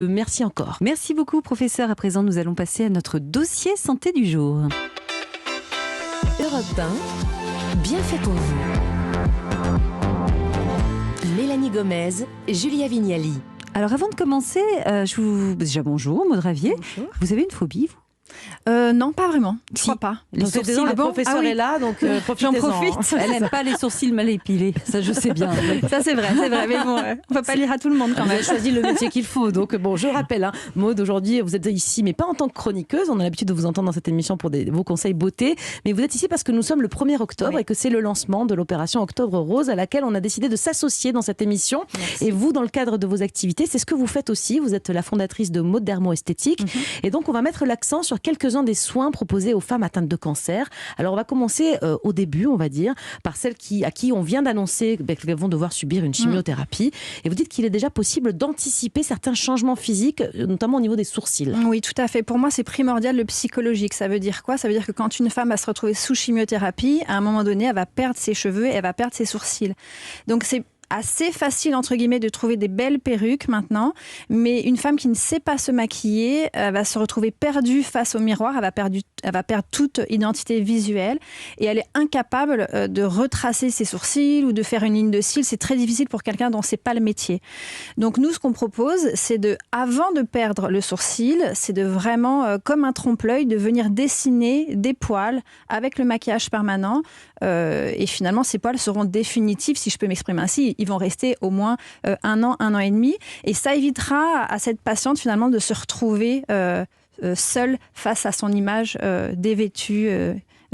Merci encore. Merci beaucoup, professeur. À présent, nous allons passer à notre dossier santé du jour. Europe 1, bien fait pour vous. Mélanie Gomez, Julia Vignali. Alors, avant de commencer, déjà bonjour, Maud Ravier. Bonjour. Vous avez une phobie, vous ? Non, pas vraiment. Je Si. crois pas. Les sourcils, Le professeur est là, donc J'en profitez-en. profite. Elle n'aime pas les sourcils mal épilés. Ça, je sais bien. Ça, c'est vrai. Mais bon, on peut pas lire à tout le monde quand Vous même. avez choisi le métier qu'il faut. Donc, bon, je rappelle, Maud, aujourd'hui, vous êtes ici, mais pas en tant que chroniqueuse. On a l'habitude de vous entendre dans cette émission pour vos conseils beauté. Mais vous êtes ici parce que nous sommes le 1er octobre Oui. et que c'est le lancement de l'opération Octobre Rose à laquelle on a décidé de s'associer dans cette émission. Merci. Et vous, dans le cadre de vos activités, c'est ce que vous faites aussi. Vous êtes la fondatrice de Maud Dermo-Esthétique. Et donc, on va mettre l'accent sur quelques-uns des soins proposés aux femmes atteintes de cancer. Alors, on va commencer au début, on va dire, par celles à qui on vient d'annoncer qu'elles vont devoir subir une chimiothérapie. Et vous dites qu'il est déjà possible d'anticiper certains changements physiques, notamment au niveau des sourcils. Oui, tout à fait. Pour moi, c'est primordial le psychologique. Ça veut dire quoi ? Ça veut dire que quand une femme va se retrouver sous chimiothérapie, à un moment donné, elle va perdre ses cheveux et elle va perdre ses sourcils. Donc, c'est assez facile, entre guillemets, de trouver des belles perruques maintenant, mais une femme qui ne sait pas se maquiller va se retrouver perdue face au miroir, elle va perdre toute identité visuelle et elle est incapable de retracer ses sourcils ou de faire une ligne de cils. C'est très difficile pour quelqu'un dont c'est pas le métier. Donc nous, ce qu'on propose, c'est avant de perdre le sourcil, c'est de vraiment, comme un trompe-l'œil, de venir dessiner des poils avec le maquillage permanent. Et finalement, ces poils seront définitifs, si je peux m'exprimer ainsi. Ils vont rester au moins 1 an et demi. Et ça évitera à cette patiente, finalement, de se retrouver seule face à son image dévêtue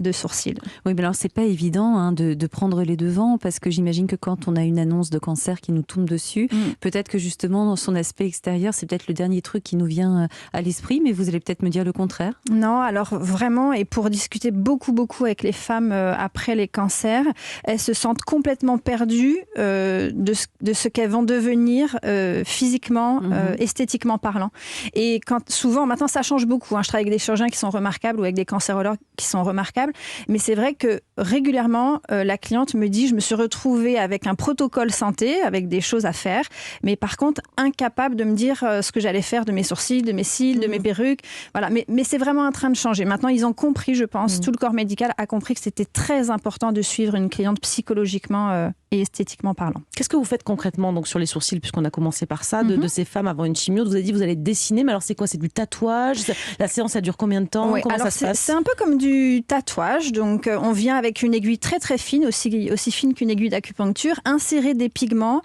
de sourcils. Oui, mais alors c'est pas évident de prendre les devants, parce que j'imagine que quand on a une annonce de cancer qui nous tombe dessus, peut-être que justement dans son aspect extérieur, c'est peut-être le dernier truc qui nous vient à l'esprit, mais vous allez peut-être me dire le contraire. Non, alors vraiment, et pour discuter beaucoup avec les femmes après les cancers, elles se sentent complètement perdues de ce qu'elles vont devenir physiquement, esthétiquement parlant. Et souvent, maintenant ça change beaucoup, je travaille avec des chirurgiens qui sont remarquables ou avec des cancérologues qui sont remarquables, mais c'est vrai que régulièrement, la cliente me dit, je me suis retrouvée avec un protocole santé, avec des choses à faire, mais par contre incapable de me dire ce que j'allais faire de mes sourcils, de mes cils, de mes perruques. Voilà. Mais c'est vraiment en train de changer. Maintenant, ils ont compris, je pense, tout le corps médical a compris que c'était très important de suivre une cliente psychologiquement et esthétiquement parlant. Qu'est-ce que vous faites concrètement donc, sur les sourcils, puisqu'on a commencé par ça, de ces femmes avant une chimio? Vous avez dit vous allez dessiner, mais alors c'est quoi? C'est du tatouage? La séance, ça dure combien de temps? Oui, Comment alors ça se passe? c'est un peu comme du tatouage. Donc, on vient avec une aiguille très très fine, aussi fine qu'une aiguille d'acupuncture, insérer des pigments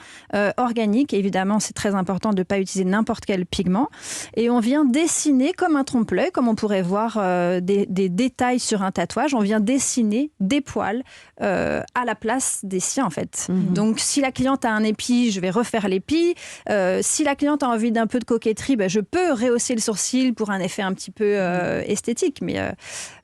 organiques. Et évidemment, c'est très important de ne pas utiliser n'importe quel pigment. Et on vient dessiner comme un trompe-l'œil, comme on pourrait voir des détails sur un tatouage. On vient dessiner des poils à la place des siens, en fait. Donc, si la cliente a un épi, je vais refaire l'épi. Si la cliente a envie d'un peu de coquetterie, je peux rehausser le sourcil pour un effet un petit peu esthétique. Mais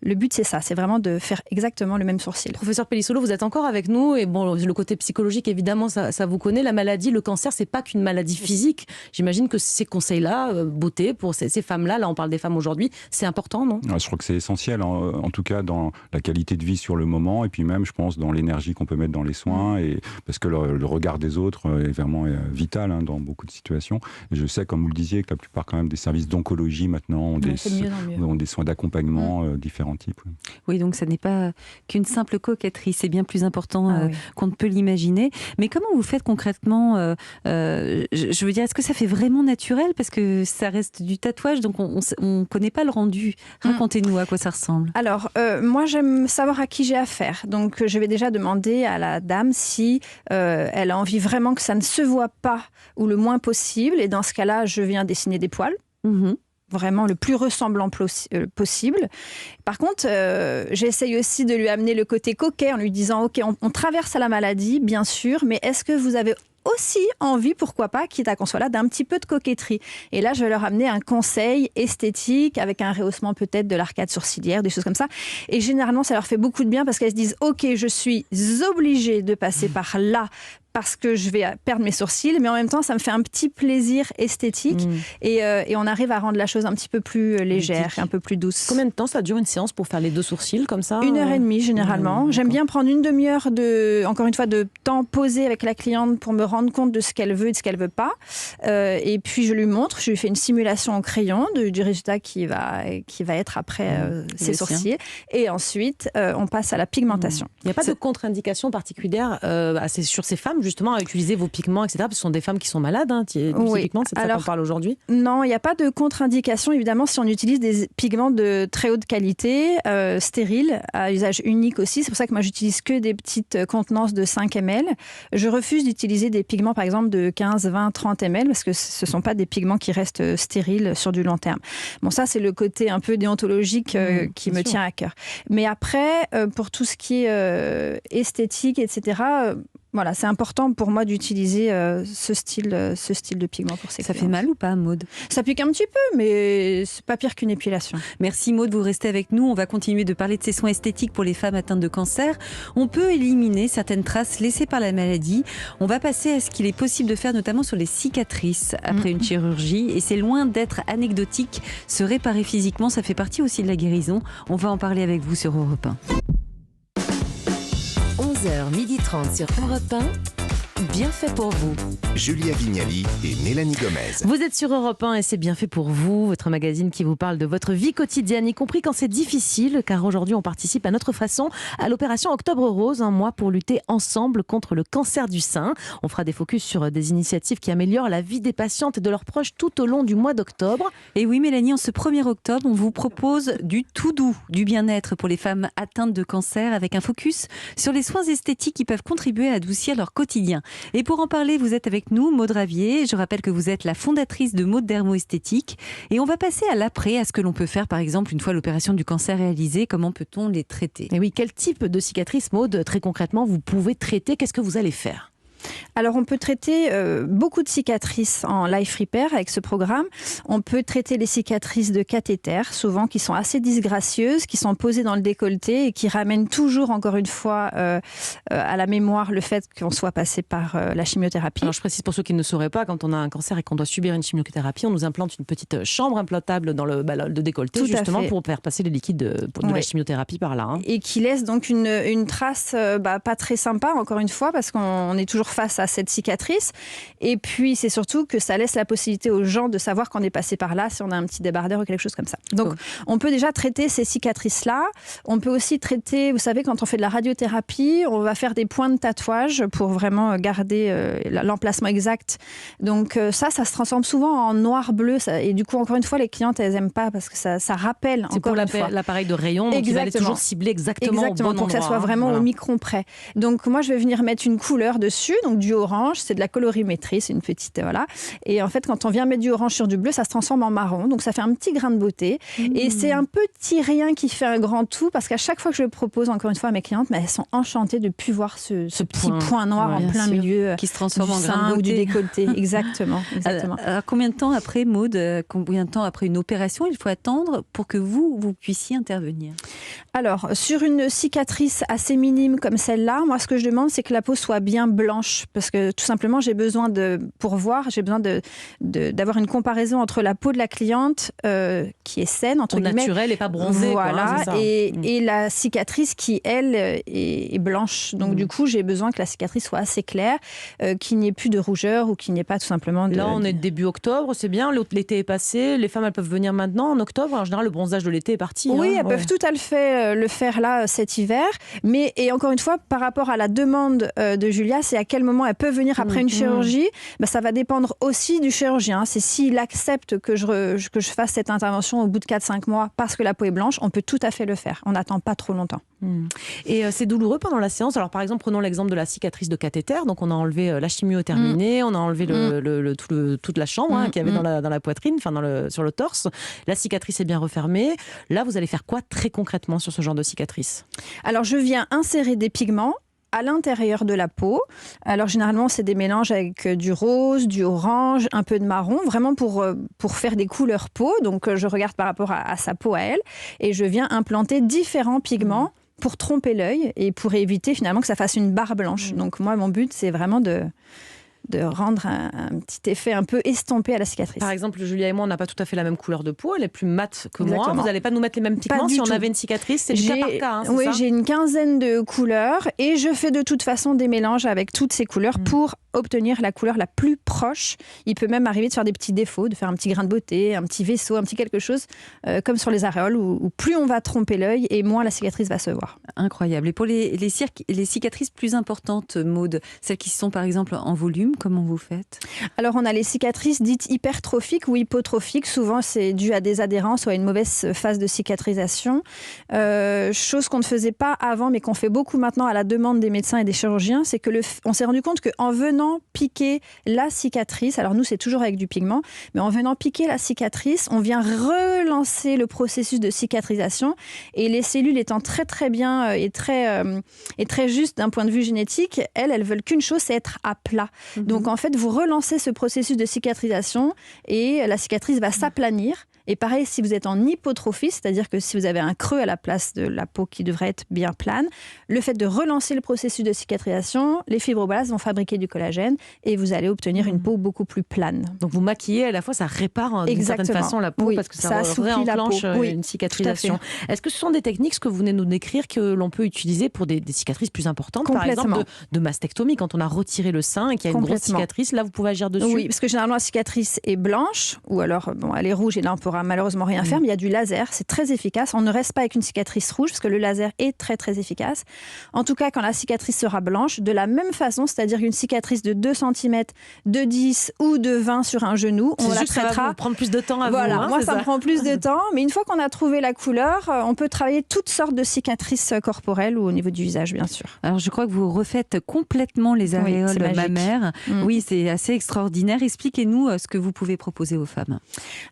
le but, c'est ça. C'est vraiment de faire exactement le même sourcil. Professeur Pellissolo, vous êtes encore avec nous. Et bon, le côté psychologique, évidemment, ça vous connaît. La maladie, le cancer, c'est pas qu'une maladie physique. J'imagine que ces conseils-là, beauté, pour ces femmes-là, là on parle des femmes aujourd'hui, c'est important, non? Je crois que c'est essentiel, en tout cas dans la qualité de vie sur le moment, et puis même, je pense, dans l'énergie qu'on peut mettre dans les soins, et parce que le regard des autres est vraiment vital dans beaucoup de situations. Et je sais, comme vous le disiez, que la plupart quand même des services d'oncologie maintenant ont des soins d'accompagnement différents types. Oui, donc ça n'est pas qu'une simple coquetterie, c'est bien plus important qu'on ne peut l'imaginer. Mais comment vous faites concrètement je veux dire, est-ce que ça fait vraiment naturel? Parce que ça reste du tatouage, donc on ne connaît pas le rendu. Racontez-nous à quoi ça ressemble. Alors, moi, j'aime savoir à qui j'ai affaire. Donc, je vais déjà demander à la dame si elle a envie vraiment que ça ne se voit pas ou le moins possible. Et dans ce cas-là, je viens dessiner des poils. Vraiment le plus ressemblant possible. Par contre, j'essaye aussi de lui amener le côté coquet en lui disant « Ok, on traverse la maladie, bien sûr, mais est-ce que vous avez aussi envie, pourquoi pas, quitte à qu'on soit là, d'un petit peu de coquetterie ?» Et là, je vais leur amener un conseil esthétique avec un rehaussement peut-être de l'arcade sourcilière, des choses comme ça. Et généralement, ça leur fait beaucoup de bien parce qu'elles se disent « Ok, je suis obligée de passer par là parce que je vais perdre mes sourcils, mais en même temps, ça me fait un petit plaisir esthétique et on arrive à rendre la chose un petit peu plus légère, un peu plus douce. Combien de temps ça dure une séance pour faire les 2 sourcils comme ça? 1h30 généralement. J'aime bien prendre une demi-heure encore une fois, de temps posé avec la cliente pour me rendre compte de ce qu'elle veut et de ce qu'elle veut pas. Et puis je lui montre, je lui fais une simulation au crayon du résultat qui va être après ses sourcils. Et ensuite, on passe à la pigmentation. Il n'y a pas de contre-indication particulière sur ces femmes justement à utiliser vos pigments, etc. Parce que ce sont des femmes qui sont malades, typiquement, c'est de ça qu'on parle aujourd'hui. Non, il n'y a pas de contre-indication, évidemment, si on utilise des pigments de très haute qualité, stériles, à usage unique aussi. C'est pour ça que moi, j'utilise que des petites contenances de 5 ml. Je refuse d'utiliser des pigments, par exemple, de 15, 20, 30 ml, parce que ce ne sont pas des pigments qui restent stériles sur du long terme. Bon, ça, c'est le côté un peu déontologique qui me tient à cœur. Mais après, pour tout ce qui est esthétique, etc., voilà, c'est important pour moi d'utiliser ce style de pigment pour ces clients. Ça fait mal ou pas, Maude? Ça pique un petit peu, mais c'est pas pire qu'une épilation. Merci Maude, vous restez avec nous. On va continuer de parler de ces soins esthétiques pour les femmes atteintes de cancer. On peut éliminer certaines traces laissées par la maladie. On va passer à ce qu'il est possible de faire, notamment sur les cicatrices après une chirurgie. Et c'est loin d'être anecdotique. Se réparer physiquement, ça fait partie aussi de la guérison. On va en parler avec vous sur Europe 1. 11h30 sur Europe 1. Bien fait pour vous. Julia Vignali et Mélanie Gomez. Vous êtes sur Europe 1 et c'est bien fait pour vous, votre magazine qui vous parle de votre vie quotidienne, y compris quand c'est difficile, car aujourd'hui on participe à notre façon à l'opération Octobre Rose, un mois pour lutter ensemble contre le cancer du sein. On fera des focus sur des initiatives qui améliorent la vie des patientes et de leurs proches tout au long du mois d'octobre. Et oui Mélanie, en ce 1er octobre, on vous propose du tout doux, du bien-être pour les femmes atteintes de cancer, avec un focus sur les soins esthétiques qui peuvent contribuer à adoucir leur quotidien. Et pour en parler, vous êtes avec nous, Maude Ravier. Je rappelle que vous êtes la fondatrice de Maude Dermo-Esthétique. Et on va passer à l'après, à ce que l'on peut faire, par exemple, une fois l'opération du cancer réalisée. Comment peut-on les traiter? Et oui, quel type de cicatrice, Maude, très concrètement, vous pouvez traiter? Qu'est-ce que vous allez faire? Alors, on peut traiter beaucoup de cicatrices en Life Repair avec ce programme. On peut traiter les cicatrices de cathéter, souvent qui sont assez disgracieuses, qui sont posées dans le décolleté et qui ramènent toujours, encore une fois, à la mémoire le fait qu'on soit passé par la chimiothérapie. Alors, je précise pour ceux qui ne sauraient pas, quand on a un cancer et qu'on doit subir une chimiothérapie, on nous implante une petite chambre implantable dans le décolleté, tout justement pour faire passer les liquides de la chimiothérapie par là. Et qui laisse donc une trace pas très sympa, encore une fois, parce qu'on est toujours face à cette cicatrice. Et puis, c'est surtout que ça laisse la possibilité aux gens de savoir qu'on est passé par là, si on a un petit débardeur ou quelque chose comme ça. Donc, on peut déjà traiter ces cicatrices-là. On peut aussi traiter, vous savez, quand on fait de la radiothérapie, on va faire des points de tatouage pour vraiment garder l'emplacement exact. Donc, ça se transforme souvent en noir-bleu. Et du coup, encore une fois, les clientes, elles n'aiment pas parce que ça rappelle c'est encore une fois. C'est pour l'appareil de rayon, donc il va aller toujours cibler exactement au bon endroit. Pour que ça soit vraiment au micron près. Donc, moi, je vais venir mettre une couleur dessus, donc du orange, c'est de la colorimétrie, c'est une petite, voilà. Et en fait, quand on vient mettre du orange sur du bleu, ça se transforme en marron, donc ça fait un petit grain de beauté. Et c'est un petit rien qui fait un grand tout, parce qu'à chaque fois que je le propose, encore une fois, à mes clientes, elles sont enchantées de plus voir ce petit point noir en plein milieu qui se transforme en grain de beauté ou du décolleté. Exactement. Alors, combien de temps après, Maude, combien de temps après une opération il faut attendre pour que vous puissiez intervenir? Alors, sur une cicatrice assez minime comme celle-là, moi, ce que je demande, c'est que la peau soit bien blanche, parce que tout simplement, j'ai besoin d'avoir une comparaison entre la peau de la cliente qui est saine, entre guillemets, naturelle et pas bronzée, voilà, c'est ça. Et la cicatrice qui, elle, est blanche. Donc, du coup, j'ai besoin que la cicatrice soit assez claire, qu'il n'y ait plus de rougeur ou qu'il n'y ait pas tout simplement de... Là, on est début octobre, c'est bien. L'été est passé. Les femmes, elles peuvent venir maintenant en octobre. En général, le bronzage de l'été est parti. Oui, elles peuvent tout à fait le faire là cet hiver. Mais, et encore une fois, par rapport à la demande de Julia, c'est à quel moment elles peuvent venir après une chirurgie. Ça va dépendre aussi du chirurgien. C'est s'il accepte que je fasse cette intervention au bout de 4-5 mois parce que la peau est blanche, on peut tout à fait le faire. On n'attend pas trop longtemps. Et c'est douloureux pendant la séance. Alors, par exemple, prenons l'exemple de la cicatrice de cathéter. Donc, on a enlevé la chimio terminée, on a enlevé toute la chambre qu'il y avait dans la poitrine, sur le torse. La cicatrice est bien refermée. Là, vous allez faire quoi très concrètement sur ce genre de cicatrice? Alors, je viens insérer des pigments à l'intérieur de la peau. Alors généralement, c'est des mélanges avec du rose, du orange, un peu de marron, vraiment pour faire des couleurs peau. Donc je regarde par rapport à sa peau à elle et je viens implanter différents pigments pour tromper l'œil et pour éviter finalement que ça fasse une barre blanche. Donc moi, mon but, c'est vraiment de rendre un petit effet un peu estompé à la cicatrice. Par exemple, Julia et moi, on n'a pas tout à fait la même couleur de peau. Elle est plus mate que Exactement. moi. Vous n'allez pas nous mettre les mêmes pigments si on avait une cicatrice. C'est du cas par cas, c'est oui, ça ? j'ai une quinzaine de couleurs et je fais de toute façon des mélanges avec toutes ces couleurs pour obtenir la couleur la plus proche. Il peut même arriver de faire des petits défauts, de faire un petit grain de beauté, un petit vaisseau, un petit quelque chose, comme sur les aréoles, où plus on va tromper l'œil et moins la cicatrice va se voir. Incroyable. Et pour les cicatrices plus importantes, Maude, celles qui sont par exemple en volume, comment vous faites ? Alors, on a les cicatrices dites hypertrophiques ou hypotrophiques. Souvent, c'est dû à des adhérences ou à une mauvaise phase de cicatrisation. Chose qu'on ne faisait pas avant, mais qu'on fait beaucoup maintenant à la demande des médecins et des chirurgiens, c'est que on s'est rendu compte qu'en venant piquer la cicatrice, alors nous, c'est toujours avec du pigment, mais en venant piquer la cicatrice, on vient relancer le processus de cicatrisation. Et les cellules étant très, très bien et très justes d'un point de vue génétique, elles veulent qu'une chose, c'est être à plat. Donc, en fait, vous relancez ce processus de cicatrisation et la cicatrice va s'aplanir. Et pareil, si vous êtes en hypotrophie, c'est-à-dire que si vous avez un creux à la place de la peau qui devrait être bien plane, le fait de relancer le processus de cicatrisation, les fibroblastes vont fabriquer du collagène et vous allez obtenir une peau beaucoup plus plane. Donc vous maquillez, à la fois ça répare d'une certaine façon la peau, parce que ça réenclenche une cicatrisation. Est-ce que ce sont des techniques, ce que vous venez de nous décrire, que l'on peut utiliser pour des cicatrices plus importantes, par exemple de mastectomie, quand on a retiré le sein et qu'il y a une grosse cicatrice, là vous pouvez agir dessus? Oui, parce que généralement la cicatrice est blanche, ou alors elle est rouge et là on pourra malheureusement rien faire, mais il y a du laser, c'est très efficace. On ne reste pas avec une cicatrice rouge parce que le laser est très très efficace. En tout cas, quand la cicatrice sera blanche, de la même façon, c'est-à-dire une cicatrice de 2 cm, de 10 ou de 20 sur un genou, on la traitera. Ça va vous prendre plus de temps à voilà, vous. Moi ça me prend plus de temps, mais une fois qu'on a trouvé la couleur, on peut travailler toutes sortes de cicatrices corporelles ou au niveau du visage, bien sûr. Alors je crois que vous refaites complètement les aréoles mammaires. Oui, c'est assez extraordinaire. Expliquez-nous ce que vous pouvez proposer aux femmes.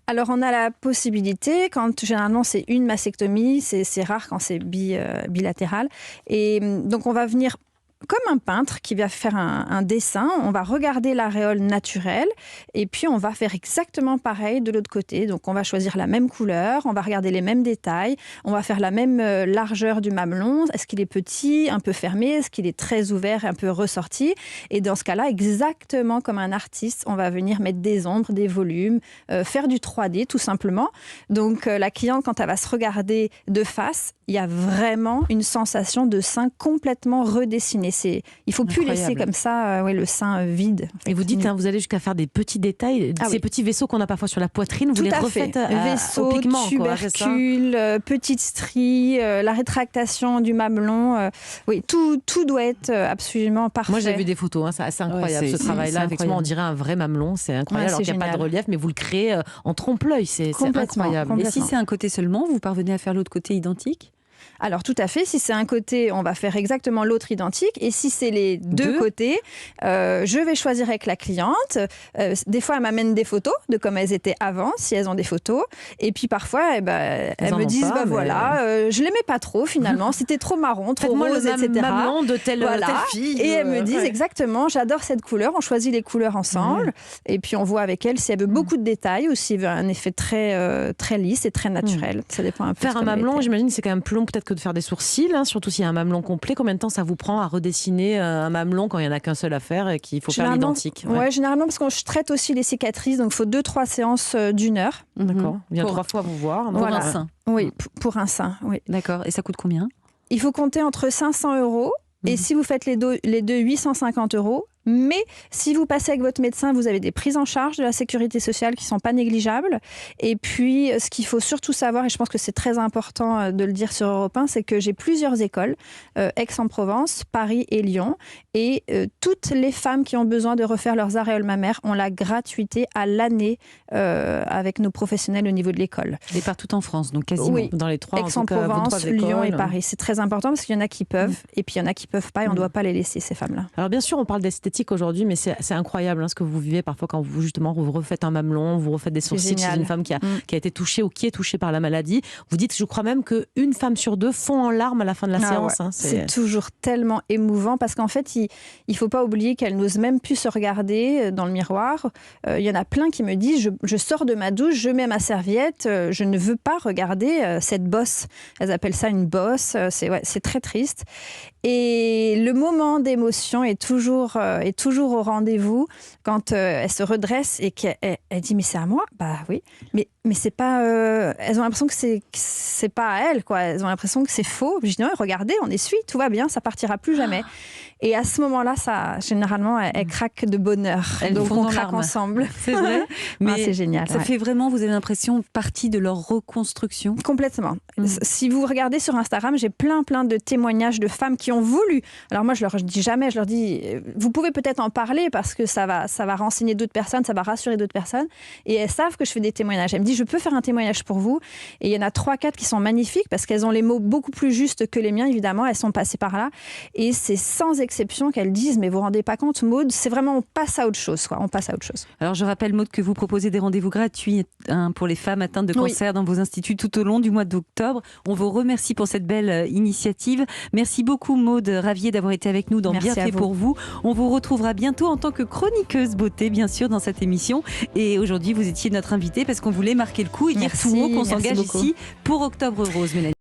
Alors on a la possibilité, quand généralement c'est une mastectomie, c'est rare quand c'est bilatéral. Et donc on va venir comme un peintre qui va faire un dessin, on va regarder l'aréole naturelle et puis on va faire exactement pareil de l'autre côté. Donc on va choisir la même couleur, on va regarder les mêmes détails, on va faire la même largeur du mamelon. Est-ce qu'il est petit, un peu fermé, est-ce qu'il est très ouvert, un peu ressorti? Et dans ce cas-là, exactement comme un artiste, on va venir mettre des ombres, des volumes, faire du 3D tout simplement. Donc la cliente, quand elle va se regarder de face, il y a vraiment une sensation de sein complètement redessiné. Il ne faut plus laisser comme ça le sein vide. Et vous dites, vous allez jusqu'à faire des petits détails, ces petits vaisseaux qu'on a parfois sur la poitrine, vous les refaites vaisseaux, au pigment, tubercules, petites stries, la rétractation du mamelon. Oui, tout doit être absolument parfait. Moi, j'ai vu des photos, c'est assez incroyable ce travail-là. Effectivement, on dirait un vrai mamelon, c'est incroyable. Alors qu'il n'y a pas de relief, mais vous le créez en trompe-l'œil, c'est incroyable. Et si c'est un côté seulement, vous parvenez à faire l'autre côté identique ? Alors tout à fait, si c'est un côté, on va faire exactement l'autre identique. Et si c'est les deux côtés, je vais choisir avec la cliente. Des fois, elle m'amène des photos de comme elles étaient avant, si elles ont des photos. Et puis parfois, elles me disent, je l'aimais pas trop finalement, c'était trop marron, trop rose, etc. Maman de telle fille. Et elles me disent exactement, j'adore cette couleur, on choisit les couleurs ensemble. Et puis on voit avec elle si elle veut beaucoup de détails ou s'il veut un effet très, très lisse et très naturel. Ça dépend un peu. Faire un mamelon, j'imagine, c'est quand même plus long peut-être que de faire des sourcils, surtout s'il y a un mamelon complet. Combien de temps ça vous prend à redessiner un mamelon quand il n'y en a qu'un seul à faire et qu'il faut faire l'identique? Généralement, parce que je traite aussi les cicatrices, donc il faut 2-3 séances d'1 heure. D'accord. Il y a 3 fois vous voir. Pour un sein. Oui, pour un sein. Oui. D'accord. Et ça coûte combien? Il faut compter entre 500 € et si vous faites les deux 850 €. Mais si vous passez avec votre médecin, vous avez des prises en charge de la sécurité sociale qui ne sont pas négligeables. Et puis, ce qu'il faut surtout savoir, et je pense que c'est très important de le dire sur Europe 1, c'est que j'ai plusieurs écoles, Aix-en-Provence, Paris et Lyon. Et toutes les femmes qui ont besoin de refaire leurs aréoles mammaires ont la gratuité à l'année avec nos professionnels au niveau de l'école. Et partout en France, donc quasiment dans les 3, Aix-en-Provence, Lyon et Paris. C'est très important parce qu'il y en a qui peuvent et puis il y en a qui ne peuvent pas et on ne doit pas les laisser, ces femmes-là. Alors bien sûr, on parle d'esthétique esthétique aujourd'hui, mais c'est incroyable ce que vous vivez parfois quand vous justement vous refaites un mamelon, vous refaites des sourcils chez une femme qui a été touchée ou qui est touchée par la maladie. Vous dites, je crois même qu'une femme sur 2 fond en larmes à la fin de la séance. Ouais. C'est toujours tellement émouvant parce qu'en fait, il faut pas oublier qu'elle n'ose même plus se regarder dans le miroir. Il y en a plein qui me disent, je sors de ma douche, je mets ma serviette, je ne veux pas regarder cette bosse. Elles appellent ça une bosse. C'est très triste. Et le moment d'émotion est toujours au rendez-vous quand elle se redresse et qu'elle dit, mais c'est à moi ? Bah oui, mais c'est pas... elles ont l'impression que c'est pas à elles, quoi. Elles ont l'impression que c'est faux. Je dis, non, regardez, on essuie, tout va bien, ça partira plus jamais. Et à ce moment-là, ça, généralement, elle craque de bonheur. Donc on craque ensemble. C'est vrai, mais c'est génial. Ça fait vraiment, vous avez l'impression, partie de leur reconstruction. Complètement. Si vous regardez sur Instagram, j'ai plein de témoignages de femmes qui ont voulu. Alors moi, je leur dis jamais, je leur dis, vous pouvez peut-être en parler parce que ça va renseigner d'autres personnes, ça va rassurer d'autres personnes. Et elles savent que je fais des témoignages. Elles me disent, je peux faire un témoignage pour vous. Et il y en a 3-4 qui sont magnifiques parce qu'elles ont les mots beaucoup plus justes que les miens, évidemment. Elles sont passées par là. Et c'est sans exception qu'elles disent, mais vous vous rendez pas compte, Maud, c'est vraiment, on passe à autre chose, quoi. On passe à autre chose. Alors je rappelle, Maud, que vous proposez des rendez-vous gratuits pour les femmes atteintes de cancer dans vos instituts tout au long du mois d'octobre. On vous remercie pour cette belle initiative. Merci beaucoup, Maud Ravier, d'avoir été avec nous dans Bien fait pour vous. On vous retrouvera bientôt en tant que chroniqueuse beauté, bien sûr, dans cette émission. Et aujourd'hui, vous étiez notre invitée parce qu'on voulait marquer le coup et dire tout haut qu'on s'engage ici pour Octobre Rose, Mélanie.